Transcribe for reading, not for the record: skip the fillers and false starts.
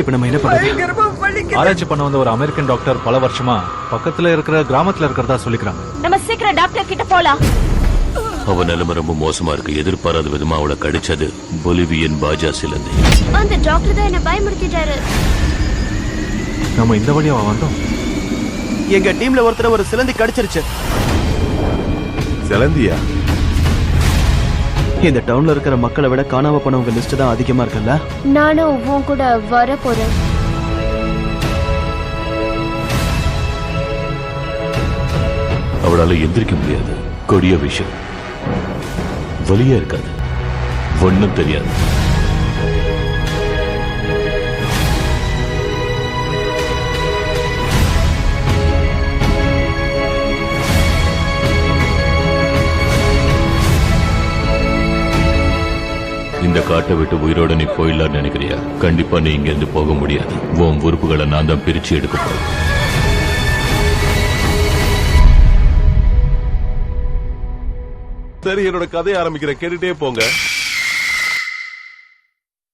இப்ப நம்ம என்ன பண்றது? ஆராய்ச்சி பண்ண வந்த ஒரு அமெரிக்கன் டாக்டர் பல வருஷமா பக்கத்துல இருக்கிற கிராமத்துல இருக்கிறதா சொல்லிக்கிறாங்க. நம்ம சீக்கிரம் டாக்டர் கிட்ட போலாம். அவ நிலைமை ரொம்ப மோசமா இருக்கு. எதிர்பாராத விதமா அவளை கடிச்சது பொலிவியன் பாஜா சிலந்தி. அந்த டாக்டர் தான் என்ன பயமுறுத்திட்டாரு. நம்ம இந்த வழியா வந்தோம். எங்க டீம்ல ஒருத்தர் ஒரு சிலந்தி கடிச்சிருச்சு. சிலந்தியா? இந்த டவுன்ல இருக்கிற மக்களை விட காணாம போனவங்க லிஸ்ட் தான் அதிகமா இருக்குல்ல. நானும் உன் கூட வர போறேன். அவளால எந்திரிக்க முடியாது. கொடிய விஷயம். வலியா இருக்காது. ஒண்ணும் தெரியாது. இந்த காட்டை விட்டு உயிரோட நீ போயிடலான்னு நினைக்கிறியா? கண்டிப்பா நீ இங்க இருந்து போக முடியாது. உன் உறுப்புகளை நான் தான் பிரிச்சு எடுக்க போறேன். சரி, என்னோட கதையை ஆரம்பிக்கிறேன், கேட்டுட்டே போங்க.